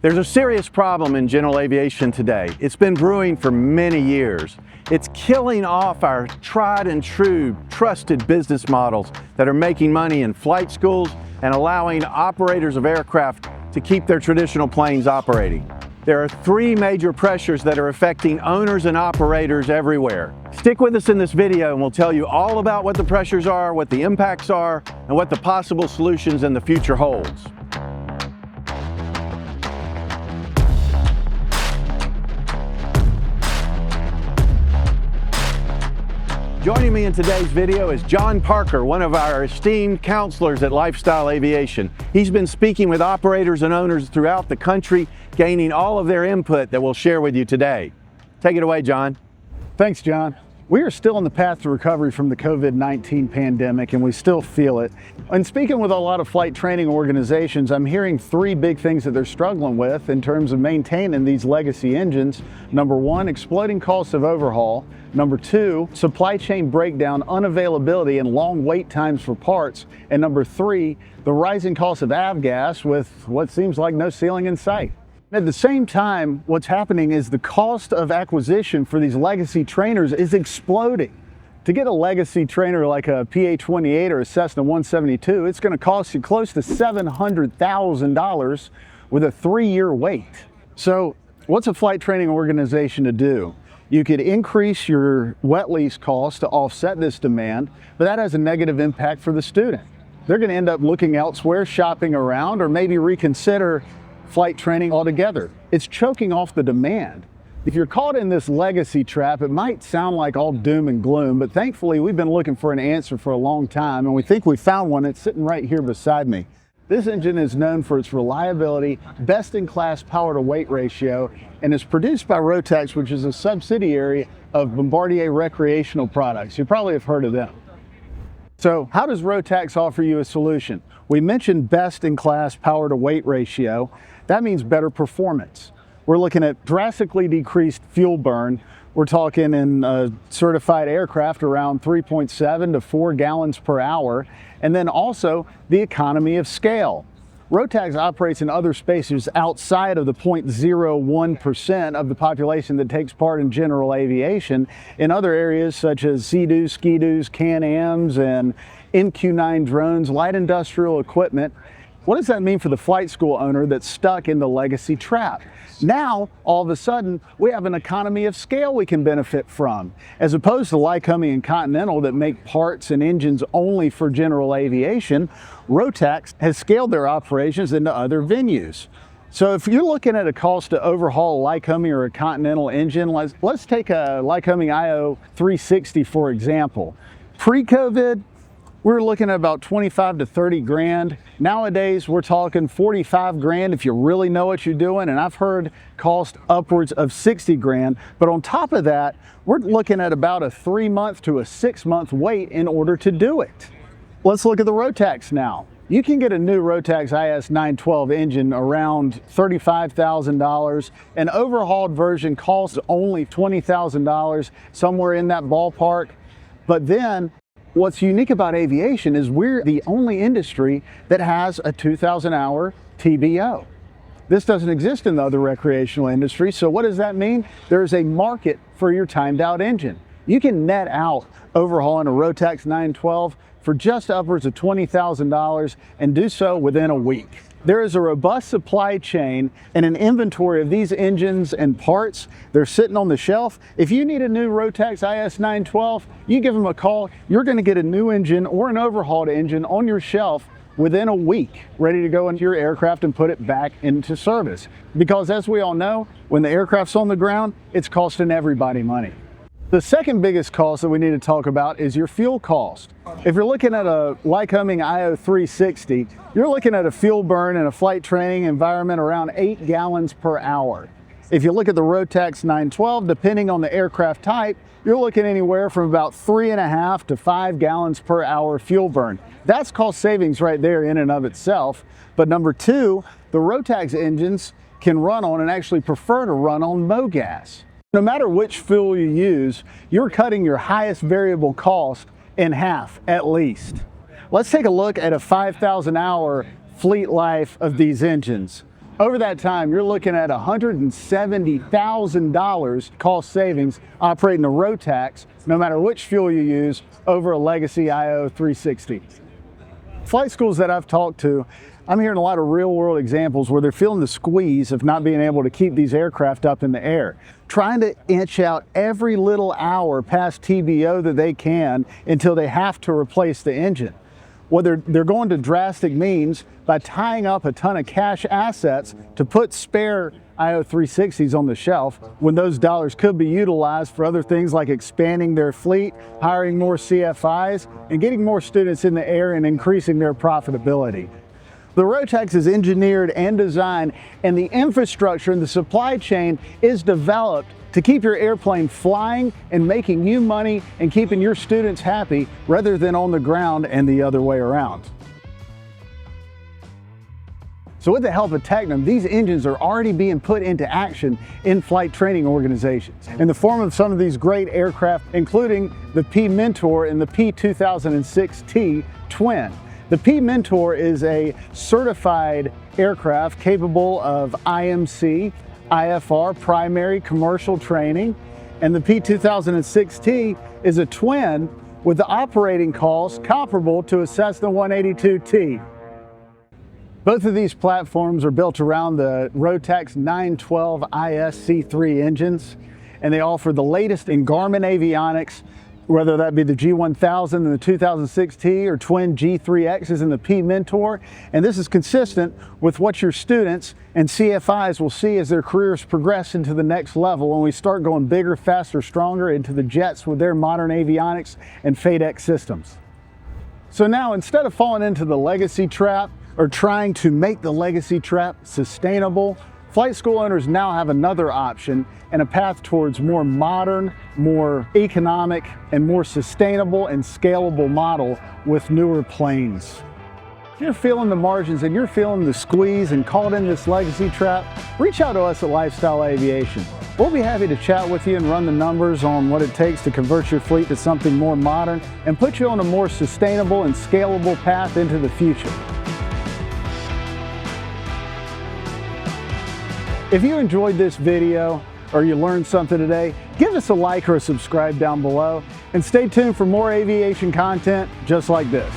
There's a serious problem in general aviation today. It's been brewing for many years. It's killing off our tried and true, trusted business models that are making money in flight schools and allowing operators of aircraft to keep their traditional planes operating. There are three major pressures that are affecting owners and operators everywhere. Stick with us in this video and we'll tell you all about what the pressures are, what the impacts are, and what the possible solutions in the future holds. Joining me in today's video is John Parker, one of our esteemed counselors at LifeStyle Aviation. He's been speaking with operators and owners throughout the country, gaining all of their input that we'll share with you today. Take it away, John. Thanks, John. We are still on the path to recovery from the COVID-19 pandemic, and we still feel it. And speaking with a lot of flight training organizations, I'm hearing three big things that they're struggling with in terms of maintaining these legacy engines. Number one, exploding costs of overhaul. Number two, supply chain breakdown, unavailability, and long wait times for parts. And number three, the rising cost of avgas with what seems like no ceiling in sight. At the same time, what's happening is the cost of acquisition for these legacy trainers is exploding. To get a legacy trainer like a PA-28 or a Cessna 172, it's going to cost you close to $700,000 with a 3-year wait. So what's a flight training organization to do? You could increase your wet lease cost to offset this demand, but that has a negative impact for the student. They're going to end up looking elsewhere, shopping around, or maybe reconsider flight training altogether. It's choking off the demand. If you're caught in this legacy trap, it might sound like all doom and gloom, but thankfully we've been looking for an answer for a long time, and we think we found one. It's sitting right here beside me. This engine is known for its reliability, best-in-class power-to-weight ratio, and is produced by Rotax, which is a subsidiary of Bombardier Recreational Products. You probably have heard of them. So how does Rotax offer you a solution? We mentioned best-in-class power-to-weight ratio. That means better performance. We're looking at drastically decreased fuel burn. We're talking in a certified aircraft around 3.7 to 4 gallons per hour. And then also the economy of scale. Rotax operates in other spaces outside of the 0.01% of the population that takes part in general aviation, in other areas such as Sea-Doos, Ski-Doos, Can-Ams, and MQ-9 drones, light industrial equipment. What does that mean for the flight school owner that's stuck in the legacy trap? Now, all of a sudden, we have an economy of scale we can benefit from. As opposed to Lycoming and Continental that make parts and engines only for general aviation, Rotax has scaled their operations into other venues. So if you're looking at a cost to overhaul a Lycoming or a Continental engine, let's take a Lycoming IO 360 for example. Pre-COVID, we're looking at about 25 to 30 grand. Nowadays, we're talking 45 grand if you really know what you're doing, and I've heard cost upwards of 60 grand. But on top of that, we're looking at about a 3-month to a 6-month wait in order to do it. Let's look at the Rotax now. You can get a new Rotax IS 912 engine around $35,000. An overhauled version costs only $20,000, somewhere in that ballpark. But then, what's unique about aviation is we're the only industry that has a 2,000-hour TBO. This doesn't exist in the other recreational industry, so what does that mean? There's a market for your timed-out engine. You can net out overhauling a Rotax 912 for just upwards of $20,000 and do so within a week. There is a robust supply chain and an inventory of these engines and parts. They're sitting on the shelf. If you need a new Rotax IS 912, you give them a call. You're going to get a new engine or an overhauled engine on your shelf within a week, ready to go into your aircraft and put it back into service. Because as we all know, when the aircraft's on the ground, it's costing everybody money. The second biggest cost that we need to talk about is your fuel cost. If you're looking at a Lycoming IO 360, you're looking at a fuel burn in a flight training environment around 8 gallons per hour. If you look at the Rotax 912, depending on the aircraft type, you're looking anywhere from about 3.5 to 5 gallons per hour fuel burn. That's cost savings right there in and of itself. But number two, the Rotax engines can run on and actually prefer to run on MoGas. No matter which fuel you use, you're cutting your highest variable cost in half at least. Let's take a look at a 5,000 hour fleet life of these engines. Over that time, you're looking at $170,000 cost savings operating a Rotax, no matter which fuel you use, over a legacy IO 360. Flight schools that I've talked to, I'm hearing a lot of real-world examples where they're feeling the squeeze of not being able to keep these aircraft up in the air, trying to inch out every little hour past TBO that they can until they have to replace the engine. Well, they're going to drastic means by tying up a ton of cash assets to put spare IO 360s on the shelf when those dollars could be utilized for other things like expanding their fleet, hiring more CFIs, and getting more students in the air and increasing their profitability. The Rotax is engineered and designed, and the infrastructure and the supply chain is developed to keep your airplane flying and making you money and keeping your students happy rather than on the ground and the other way around. So with the help of Tecnam, these engines are already being put into action in flight training organizations in the form of some of these great aircraft, including the P-Mentor and the P2006T twin. The P-Mentor is a certified aircraft capable of IMC, IFR, primary commercial training, and the P2006T is a twin with the operating costs comparable to a Cessna 182T. Both of these platforms are built around the Rotax 912 ISC3 engines, and they offer the latest in Garmin avionics, whether that be the G1000 and the 2006T or twin G3Xs and the P-Mentor. And this is consistent with what your students and CFIs will see as their careers progress into the next level when we start going bigger, faster, stronger into the jets with their modern avionics and FADEC systems. So now, instead of falling into the legacy trap or trying to make the legacy trap sustainable, flight school owners now have another option and a path towards more modern, more economic, and more sustainable and scalable model with newer planes. If you're feeling the margins and you're feeling the squeeze and caught in this legacy trap, reach out to us at LifeStyle Aviation. We'll be happy to chat with you and run the numbers on what it takes to convert your fleet to something more modern and put you on a more sustainable and scalable path into the future. If you enjoyed this video or you learned something today, give us a like or a subscribe down below and stay tuned for more aviation content just like this.